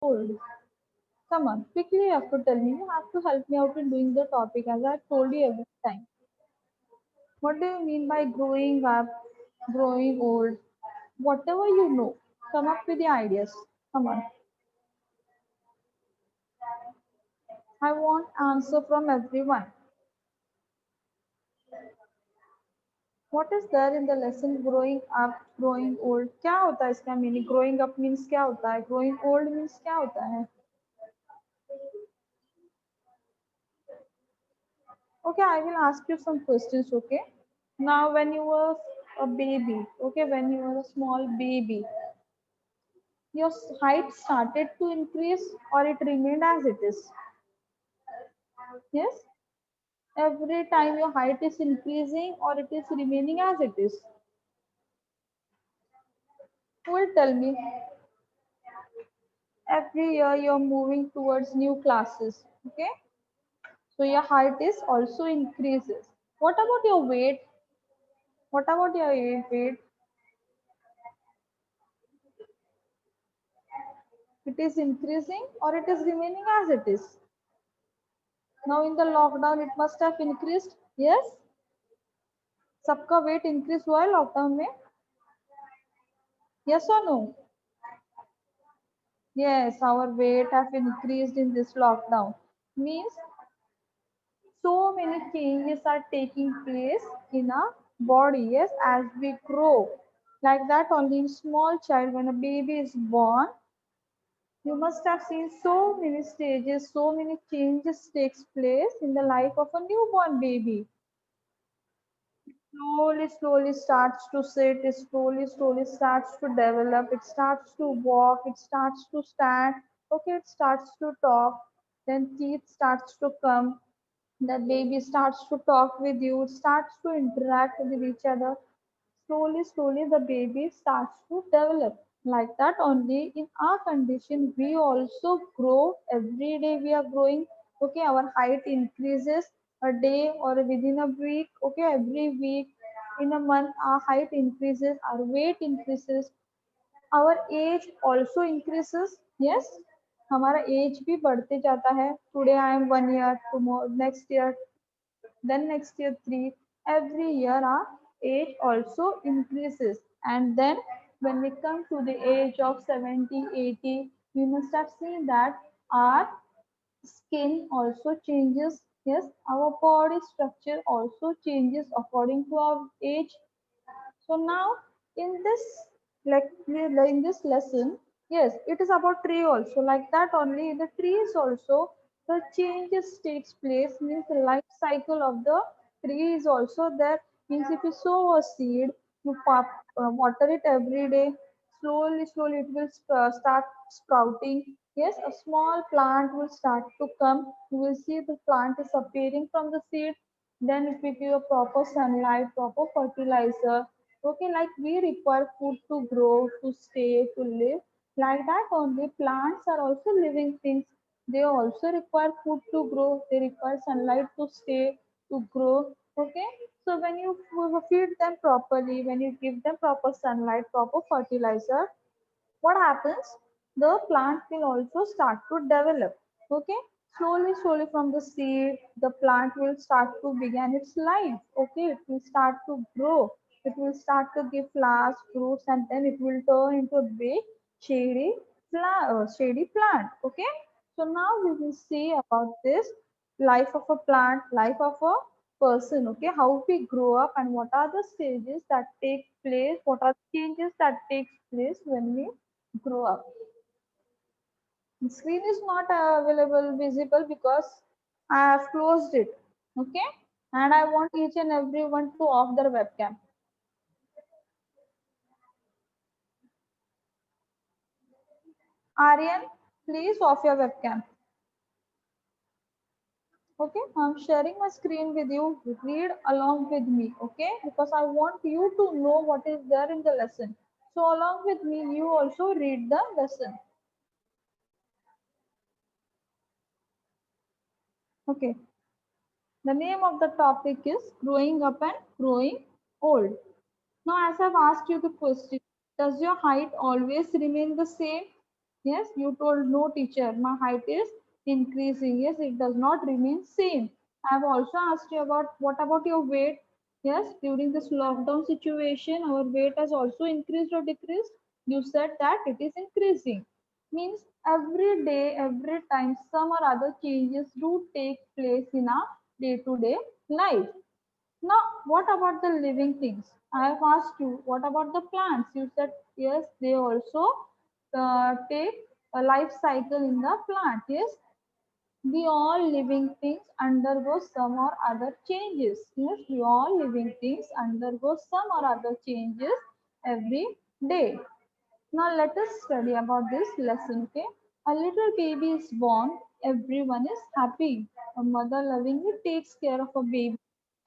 old? Come on, quickly you have to tell me. You have to help me out in doing the topic as I told you every time. What do you mean by growing up, growing old? Whatever you know, come up with the ideas. Come on. I want answer from everyone. What is there in the lesson growing up, growing old? क्या होता है इसका meaning? Growing up means क्या होता है? Growing old means क्या होता है? Okay, I will ask you some questions, okay? Now, when you were a baby, okay, when you were a small baby, your height started to increase or it remained as it is? Yes? Every time your height is increasing or it is remaining as it is? Who will tell me? Every year you're moving towards new classes, okay? So your height is also increases. What about your weight? What about your weight? It is increasing or it is remaining as it is? Now in the lockdown it must have increased. Yes? सबका weight increase हुआ है lockdown में? Yes or no? Yes, our weight have increased in this lockdown. Means so many changes are taking place in our body. Yes, as we grow. Like that only in small child when a baby is born, you must have seen so many stages, so many changes takes place in the life of a newborn baby. Slowly starts to sit, it slowly starts to develop, it starts to walk, it starts to stand, okay, it starts to talk, then teeth starts to come, the baby starts to talk with you, it starts to interact with each other. Slowly the baby starts to develop. Like that only in our condition we also grow. Every day we are growing. Okay, our height increases a day or within a week. Okay, every week, in a month our height increases, our weight increases, our age also increases. Yes, हमारा as भी बढ़ते जाता है. Today I am 1 year, tomorrow next year, then next year 3. Every year our age also increases. And then when we come to the age of 70, 80, we must have seen that our skin also changes. Yes, our body structure also changes according to our age. So now in this, like in this lesson, yes, it is about tree also. Like that only in the trees also the changes takes place. Means the life cycle of the tree is also there. Means if you sow a seed, you water it every day. Slowly it will start sprouting. Yes, a small plant will start to come. You will see the plant is appearing from the seed. Then if we give a proper sunlight, proper fertilizer, okay, like we require food to grow, to stay, to live. Like that only plants are also living things. They also require food to grow. They require sunlight to stay, to grow. Okay. So when you feed them properly, when you give them proper sunlight, proper fertilizer, what happens? The plant will also start to develop. Okay, slowly from the seed the plant will start to begin its life. Okay, it will start to grow, it will start to give flowers, fruits, and then it will turn into a big shady shady plant. Okay, so now we will see about this life of a plant, life of a person. Okay, how we grow up and what are the stages that take place, what are the changes that takes place when we grow up. The screen is not available visible because I have closed it. Okay, and I want each and everyone to off their webcam. Aryan, please off your webcam. Okay, I'm sharing my screen with you. Read along with me. Okay, because I want you to know what is there in the lesson. So along with me, you also read the lesson. Okay, the name of the topic is growing up and growing old. Now, as I've asked you the question, does your height always remain the same? Yes, you told no teacher, my height is increasing. Yes, it does not remain same. I have also asked you about what about your weight? Yes, during this lockdown situation, our weight has also increased or decreased. You said that it is increasing. Means every day, every time, some or other changes do take place in our day-to-day life. Now, what about the living things? I have asked you, what about the plants? You said yes, they also take a life cycle in the plant. Yes, we all living things undergo some or other changes. Yes, we all living things undergo some or other changes every day. Now let us study about this lesson. Okay, a little baby is born. Everyone is happy. A mother lovingly takes care of a baby.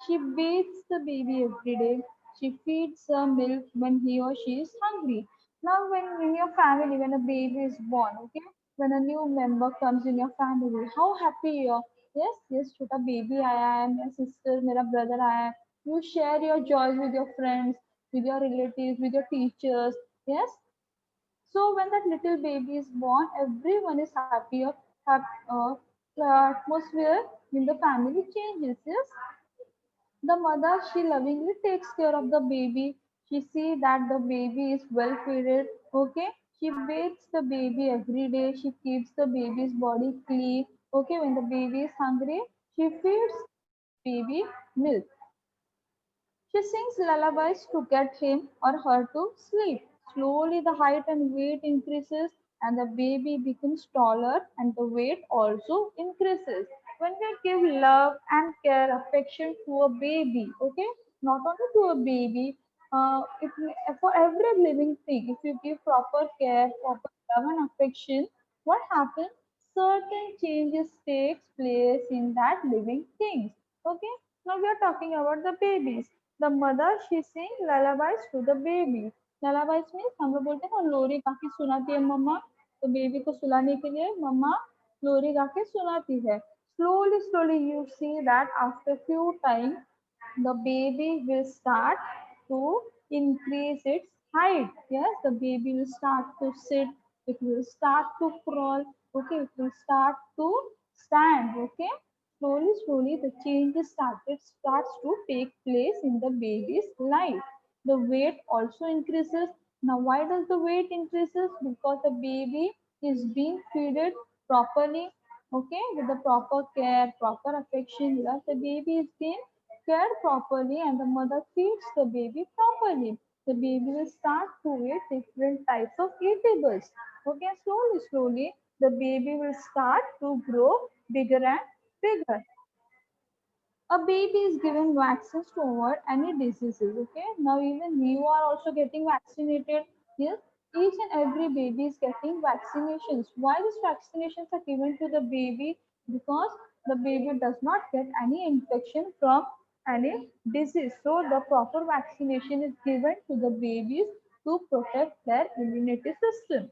She bathes the baby every day. She feeds her milk when he or she is hungry. Now, when in your family, when a baby is born, okay, when a new member comes in your family, how happy you are. Yes, yes, छोटा baby आया है, मेरा sister, मेरा brother आया है. You share your joys with your friends, with your relatives, with your teachers. Yes, so when that little baby is born, everyone is happier. The atmosphere in the family changes. Yes, the mother she lovingly takes care of the baby. She sees that the baby is well fed. Okay, she bathes the baby every day. She keeps the baby's body clean. Okay, when the baby is hungry, she feeds baby milk. She sings lullabies to get him or her to sleep. Slowly, the height and weight increases, and the baby becomes taller, and the weight also increases. When we give love and care, affection to a baby, okay, not only to a baby, for every living thing, if you give proper care, proper love and affection, what happens? Certain changes takes place in that living things. Okay, now we are talking about the babies. The mother she sing lullabies to the baby. Lullabies means हम लोग बोलते हैं ना लोरी गा के सुनाती है मम्मा. तो बेबी को सुलाने के लिए मम्मा लोरी गा के सुनाती है. Slowly you see that after few time the baby will start to increase its height. Yes, the baby will start to sit, it will start to crawl, okay, it will start to stand, okay. Slowly, the changes starts to take place in the baby's life. The weight also increases. Now, why does the weight increases? Because the baby is being fed properly, okay, with the proper care, proper affection. Love. The baby is being cared properly and the mother feeds the baby properly. The baby will start to eat different types of eatables. Okay, slowly, the baby will start to grow bigger and bigger. A baby is given vaccines to avoid any diseases. Okay, now even you are also getting vaccinated. Yes, each and every baby is getting vaccinations. Why these vaccinations are given to the baby? Because the baby does not get any infection from any disease. So the proper vaccination is given to the babies to protect their immunity system.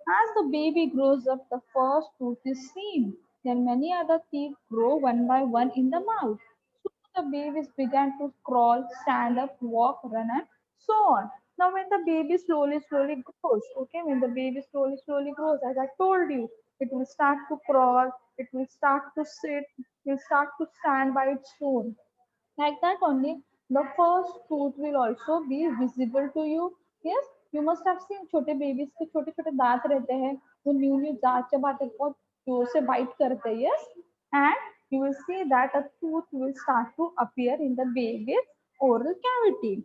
As the baby grows up, the first tooth is seen. Then many other teeth grow one by one in the mouth. Soon the babies began to crawl, stand up, walk, run, and so on. Now, when the baby slowly grows, okay, when the baby slowly grows, as I told you, it will start to crawl, it will start to sit, it will start to stand by its own. Like that only, the first tooth will also be visible to you. Yes, you must have seen छोटे babies के छोटे छोटे दांत रहते हैं. वो new दांत चबाते हैं, बहुत जोर से bite करते हैं. Yes, and you will see that a tooth will start to appear in the baby's oral cavity.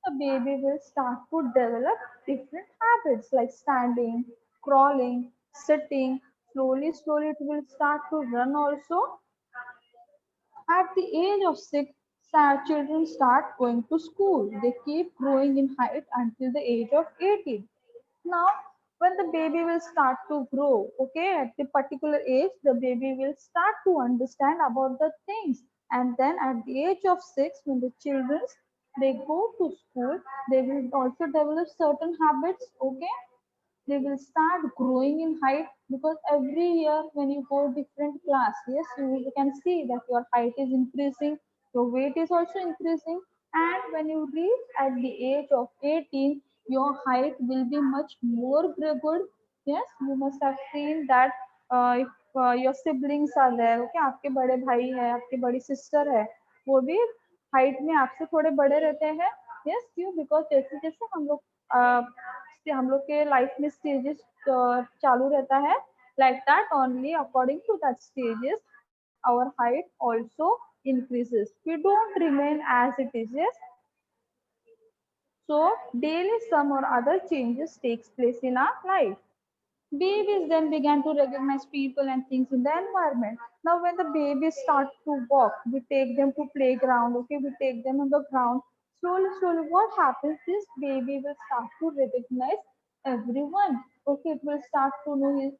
The baby will start to develop different habits like standing, crawling, sitting. Slowly it will start to run also. At the age of 6, children start going to school. They keep growing in height until the age of 18. Now, when the baby will start to grow, okay, at the particular age, the baby will start to understand about the things. And then at the age of 6, when the children they go to school, they will also develop certain habits, okay, they will start growing in height because every year when you go different class, yes, you can see that your height is increasing, your weight is also increasing, and when you reach at the age of 18, your height will be much more good, Yes, you must have seen that if your siblings are there, okay, आपके बड़े भाई है, आपकी बड़ी sister है, वो भी height में आपसे थोड़े बड़े रहते हैं. यस, क्यों? बिकॉज जैसे जैसे हम लोग के लाइफ में स्टेजेस चालू रहता है, like that only according to that stages our height also increases. We don't remain as it is. Yes, so daily some or other changes takes place in our life. Babies then began to recognize people and things in the environment. Now, when the babies start to walk, we take them to playground. Okay, we take them on the ground. Slowly, slowly, what happens? This baby will start to recognize everyone. Okay, it will start to know his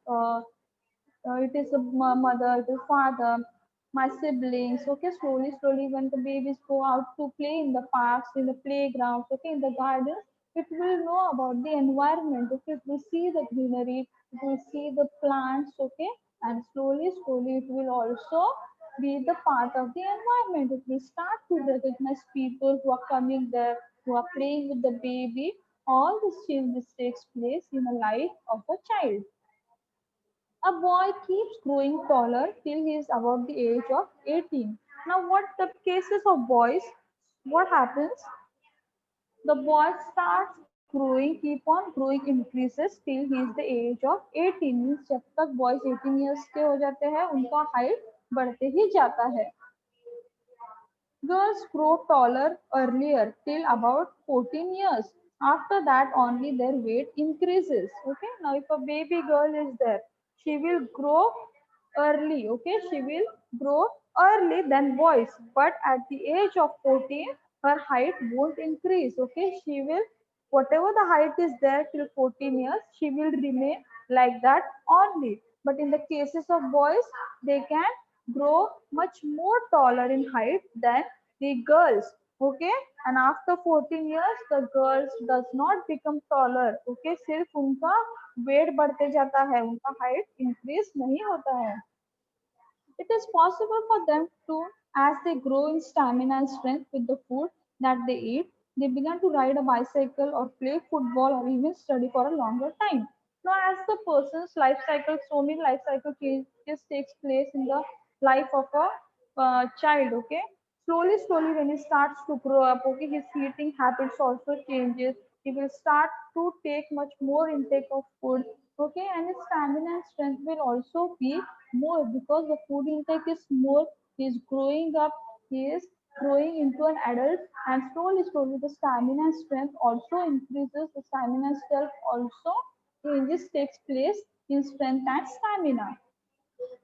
it is a mother, it is father, my siblings. Okay, slowly, slowly, when the babies go out to play in the parks, in the playgrounds, okay, in the gardens, it will know about the environment. Okay, it will see the greenery, it will see the plants. Okay, and slowly, slowly, it will also be the part of the environment. It will start to recognize people who are coming there, who are playing with the baby. All these changes takes place in the life of a child. A boy keeps growing taller till he is about the age of 18. Now, what the cases of boys, what happens? The boy starts growing, keep on growing, increases till he is the age of 18. Means जब तक boys 18 years के हो जाते हैं, उनका height बढ़ते ही जाता है. Girls grow taller earlier till about 14 years. After that, only their weight increases. Okay, now if a baby girl is there, she will grow early. Okay, she will grow early than boys, but at the age of 14, her height won't increase. Okay, she will, whatever the height is there till 14 years, she will remain like that only. But in the cases of boys, they can grow much more taller in height than the girls. Okay, and after 14 years the girls does not become taller. Okay, सिर्फ उनका wait बढ़ते जाता है, उनका height increase नहीं होता है. It is possible for them to, as they grow in stamina and strength with the food that they eat, they begin to ride a bicycle or play football or even study for a longer time. Now, as the person's life cycle, so many life cycle changes takes place in the life of a child. Okay, slowly, slowly, when he starts to grow up, okay, his eating habits also changes. He will start to take much more intake of food. Okay, and his stamina and strength will also be more because the food intake is more. He is growing up, he is growing into an adult, and slowly, slowly, the stamina and strength also increases. The stamina and strength also changes takes place in strength and stamina.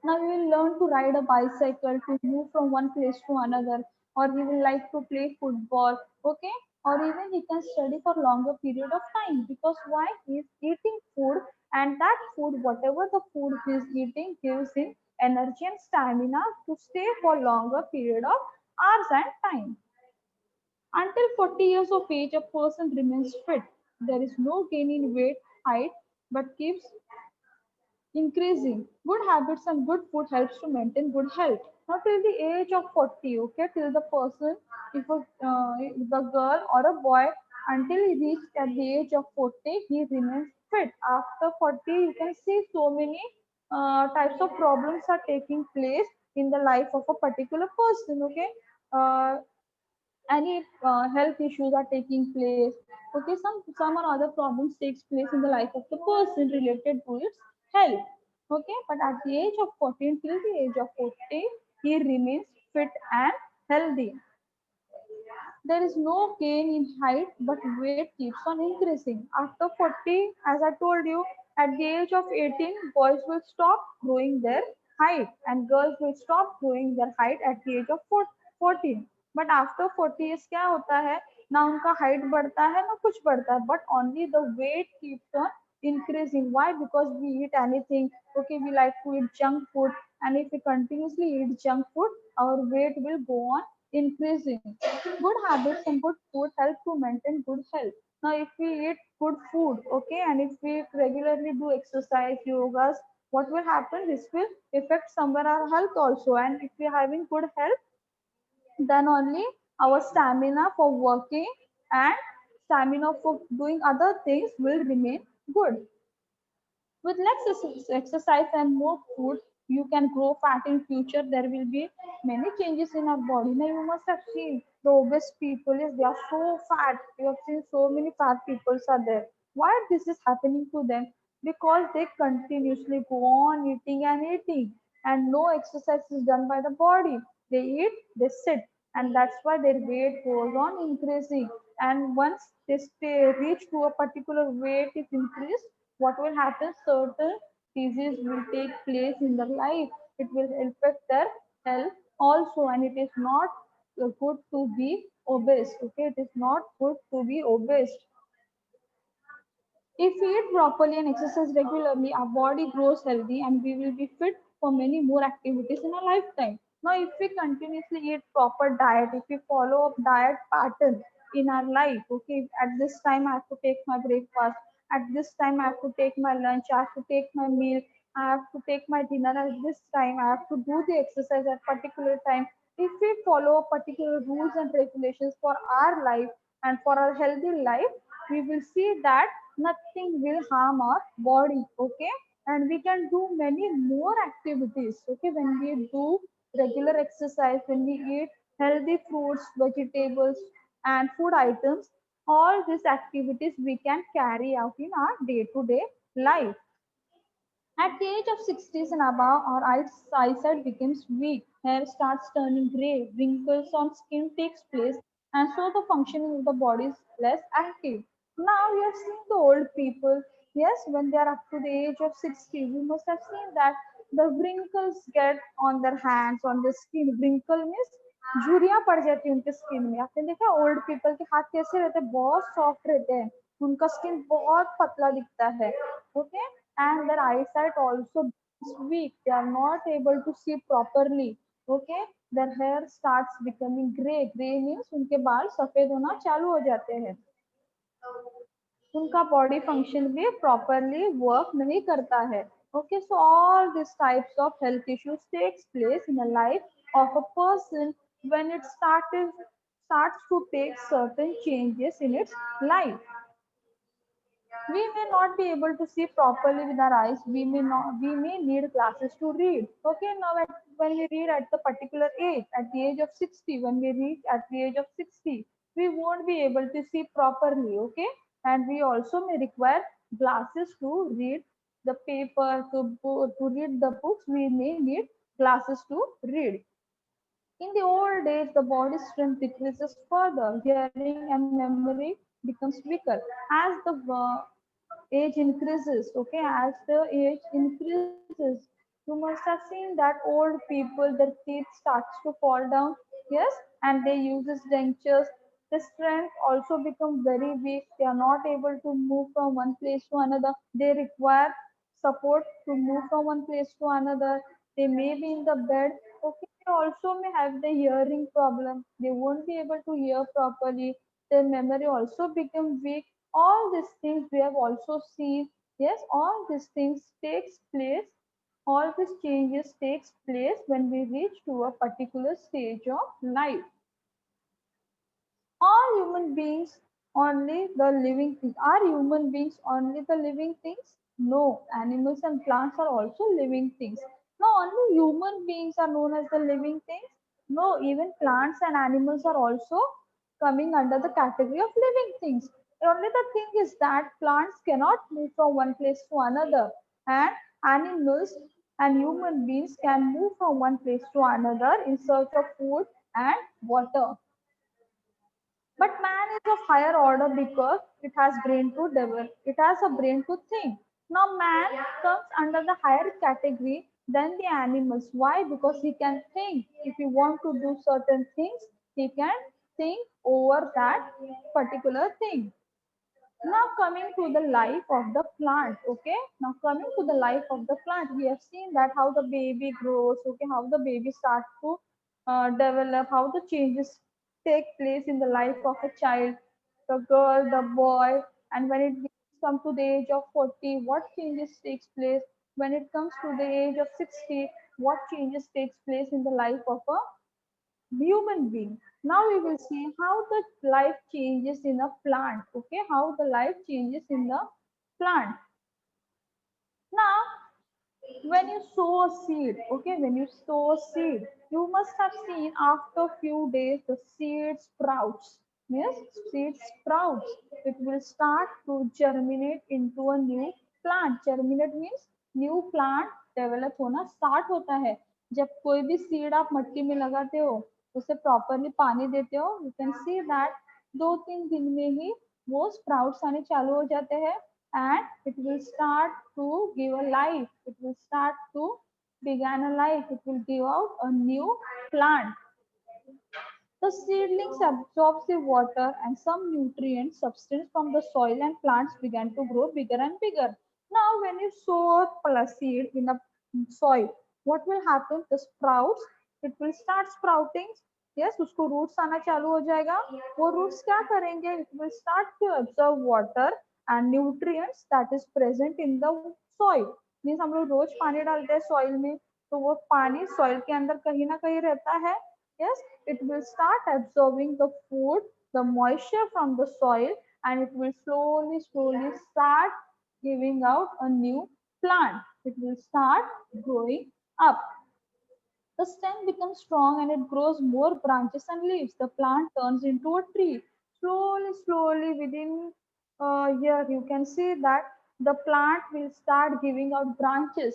Now you will learn to ride a bicycle to move from one place to another, or he will like to play football, okay? Or even he can study for longer period of time because why? He is eating food and that food, whatever the food he is eating, gives him energy and stamina to stay for longer period of hours and time. Until 40 years of age, a person remains fit. There is no gain in weight, height, but keeps increasing. Good habits and good food helps to maintain good health. Not till the age of 40, okay, till the person, if the girl or a boy, until he reaches at the age of 40, he remains fit. After 40, you can see so many types of problems are taking place in the life of a particular person, okay. Uh, any health issues are taking place. Okay, some or other problems takes place in the life of the person related to its health. Okay, but at the age of 14 till the age of 40, he remains fit and healthy. There is no gain in height, but weight keeps on increasing. After 40, as I told you, at the age of 18, boys will stop growing their height and girls will stop growing their height at the age of 14. But after 40 years क्या होता है? ना उनका height बढ़ता है ना कुछ बढ़ता है, but only the weight keeps on increasing. Why? Because we eat anything. Okay, we like to eat junk food, and if we continuously eat junk food, our weight will go on increasing. Good habits and good food help to maintain good health. Now, if we eat good food, okay, and if we regularly do exercise, yogas, what will happen? This will affect somewhere our health also. And if we are having good health, then only our stamina for working and stamina for doing other things will remain good. With less exercise and more food, you can grow fat in future. There will be many changes in our body. Now you must have seen the obese people is they are so fat. You have seen so many fat people are there. Why this is happening to them? Because they continuously go on eating and eating, and no exercise is done by the body. They eat, they sit, and that's why their weight goes on increasing. And once they reach to a particular weight is increased, what will happen? Certain disease will take place in their life. It will affect their health also, and it is not good to be obese. Okay, it is not good to be obese. If we eat properly and exercise regularly, our body grows healthy and we will be fit for many more activities in our lifetime. Now, if we continuously eat proper diet, if we follow a diet pattern in our life, okay, at this time I have to take my breakfast, at this time I have to take my lunch, I have to take my meal, I have to take my dinner at this time, I have to do the exercise at particular time. If we follow particular rules and regulations for our life and for our healthy life, we will see that nothing will harm our body. Okay, and we can do many more activities. Okay, when we do regular exercise, when we eat healthy fruits, vegetables, and food items, all these activities we can carry out in our day-to-day life. At the age of 60s and above, our eyesight becomes weak, hair starts turning gray, wrinkles on skin takes place, and so the functioning of the body is less active. Now you have seen the old people, yes, when they are up to the age of 60, you must have seen that the wrinkles get on their hands, on the skin. Wrinkle means झुर्रियां पड़ जाती है उनके skin में. आपने देखा old people के हाथ कैसे रहते हैं, बहुत सॉफ्ट रहते हैं, उनका स्किन बहुत पतला दिखता है. Okay, and their eyesight also is weak. They are not able to see properly. Okay, their hair starts becoming gray. Gray means उनके बाल सफेद होना चालू हो जाते हैं. उनका बॉडी फंक्शन भी प्रॉपरली वर्क नहीं करता है. Okay, so all these types of health issues takes place in the life of a person when it starts to take certain changes in its life. We may not be able to see properly with our eyes. We may need glasses to read. Okay, now when we read at the particular age, at the age of 60, when we reach at the age of 60, we won't be able to see properly. Okay, and we also may require glasses to read the paper, to read the books. We may need glasses to read. In the old days, the body strength decreases further, hearing and memory becomes weaker. As the age increases, okay, as the age increases, you must have seen that old people, their teeth starts to fall down, yes, and they uses dentures. The strength also become very weak. They are not able to move from one place to another. They require support to move from one place to another. They may be in the bed. Okay, they also may have the hearing problem. They won't be able to hear properly. Their memory also become weak. All these things we have also seen. Yes, all these things takes place. All these changes takes place when we reach to a particular stage of life. Are human beings only the living things? Are human beings only the living things? No, animals and plants are also living things. No, only human beings are known as the living things. No, even plants and animals are also coming under the category of living things. Only the thing is that plants cannot move from one place to another, and animals and human beings can move from one place to another in search of food and water. But man is of higher order because it has brain to develop. It has a brain to think. Now man comes under the higher category than the animals. Why? Because he can think. If he want to do certain things, he can think over that particular thing. Now coming to the life of the plant. Okay, now coming to the life of the plant, we have seen that how the baby grows. Okay, how the baby starts to develop, how the changes take place in the life of a child, the girl, the boy, and when it comes to the age of 40, what changes takes place? When it comes to the age of 60, what changes takes place in the life of a human being? Now we will see how the life changes in a plant. Okay, how the life changes in the plant. Now, when you sow a seed, okay, when you sow a seed, you must have seen after few days the seed sprouts. Yes, seed sprouts. It will start to germinate into a new plant. Germinate means new plant develop होना start होता है. जब कोई भी seed आप मट्टी में लगाते हो, उसे properly पानी देते हो, you can see that 2-3 दिन में ही वो sprouts आने चालू हो जाते हैं and it will start to give a life. It will start to begin a life. It will give out a new plant. The seedlings absorbs the water and some nutrient substance from the soil and plants began to grow bigger and bigger. Now when you sow a seed in a soil, what will happen? The sprouts, it will start sprouting. Yes, उसको roots आना चालू हो जाएगा. वो roots क्या करेंगे? It will start to absorb water and nutrients that is present in the soil. Means हम लोग रोज पानी डालते हैं सॉइल में, तो वो पानी सॉइल के अंदर कहीं ना कहीं रहता है. Yes, it will start absorbing the food, the moisture from the soil, and it will slowly start giving out a new plant. It will start growing up. The stem becomes strong and it grows more branches and leaves. The plant turns into a tree. Slowly, within a year, you can see that the plant will start giving out branches.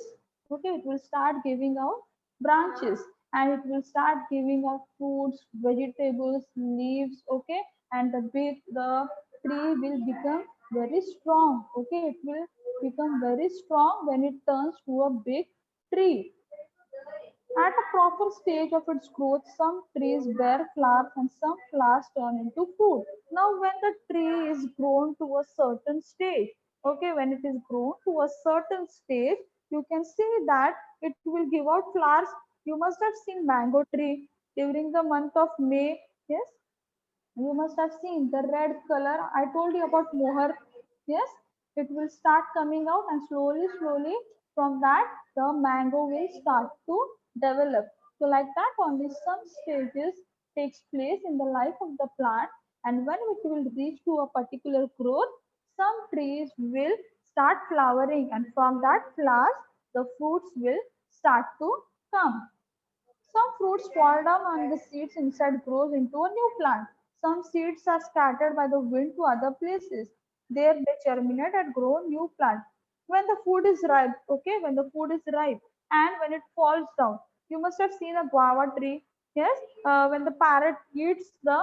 Okay, it will start giving out branches and it will start giving out fruits, vegetables, leaves. Okay, and the tree will become very strong. Okay, it will become very strong when it turns to a big tree. At a proper stage of its growth, some trees bear flowers and some flowers turn into fruit. Now, when the tree is grown to a certain stage, okay, when it is grown to a certain stage, you can see that it will give out flowers. You must have seen mango tree during the month of May. Yes, you must have seen the red color. I told you about mohair. Yes, it will start coming out and slowly from that the mango will start to develop. So like that only some stages takes place in the life of the plant, and when it will reach to a particular growth, some trees will start flowering, and from that flowers the fruits will start to come. Some fruits fall down and the seeds inside grows into a new plant. Some seeds are scattered by the wind to other places. There they germinate and grow new plant. When the food is ripe, okay, when the food is ripe and when it falls down, you must have seen a guava tree. Yes, when the parrot eats the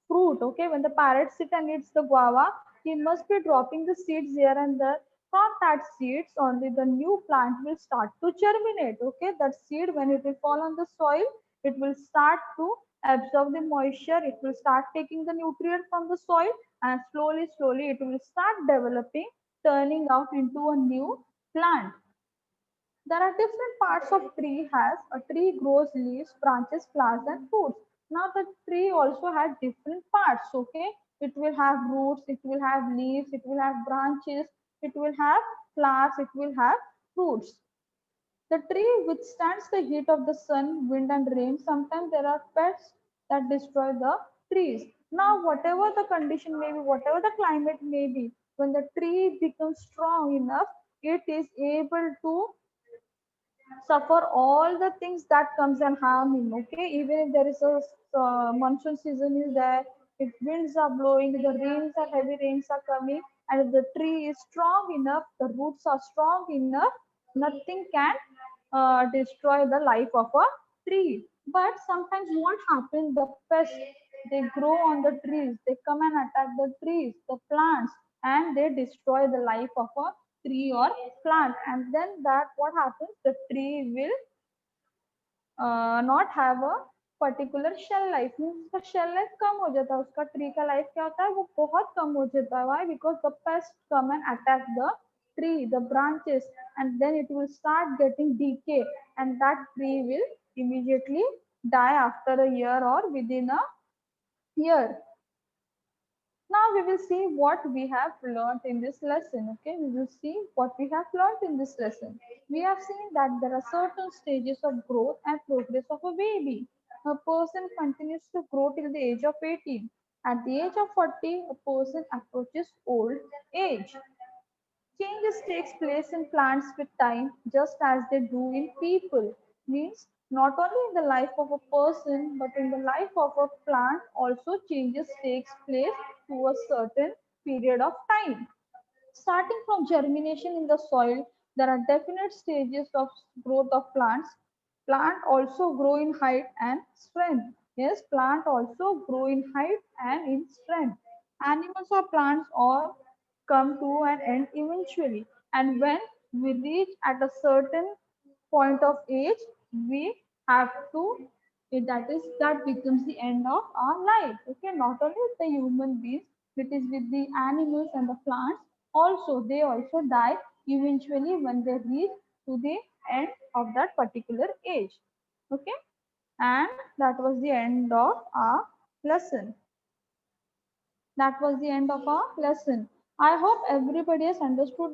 fruit, okay, when the parrot sit and eats the guava, he must be dropping the seeds here and there. From that seeds only the new plant will start to germinate. Okay, that seed when it will fall on the soil, it will start to absorb the moisture, it will start taking the nutrient from the soil, and slowly it will start developing, turning out into a new plant. There are different parts of tree. Has a tree grows leaves, branches, flowers and fruits. Now the tree also has different parts. Okay, it will have roots, it will have leaves, it will have branches, it will have flowers, it will have fruits. The tree withstands the heat of the sun, wind and rain. Sometimes there are pests that destroy the trees. Now whatever the condition may be, whatever the climate may be, when the tree becomes strong enough, it is able to suffer all the things that comes and harm him. Okay, even if there is a monsoon season is there, if winds are blowing, the rains are heavy rains are coming, and if the tree is strong enough, the roots are strong enough, nothing can destroy the life of a tree. But sometimes what happens, the pests, they grow on the trees, they come and attack the trees, the plants, and they destroy the life of a tree or plant. And then that what happens, the tree will not have a particular shelf life means उसका shelf life कम हो जाता है. उसका tree का life क्या होता है, वो बहुत कम हो जाता है. Why? Because the pest come and attack the tree, the branches, and then it will start getting decay, and that tree will immediately die after a year or within a year. Now we will see what we have learned in this lesson. Okay, we will see what we have learned in this lesson. We have seen that there are certain stages of growth and progress of a baby. A person continues to grow till the age of 18. At the age of 40, a person approaches old age. Changes takes place in plants with time, just as they do in people. Means not only in the life of a person, but in the life of a plant also changes takes place to a certain period of time. Starting from germination in the soil, there are definite stages of growth of plants. Plant also grow in height and strength. Yes, plant also grow in height and in strength. Animals or plants all come to an end eventually. And when we reach at a certain point of age, we have to, that becomes the end of our life. Okay, not only with the human beings, it is with the animals and the plants also. They also die eventually when they reach to the end of that particular age. Okay, and that was the end of our lesson. That was the end of our lesson. I hope everybody has understood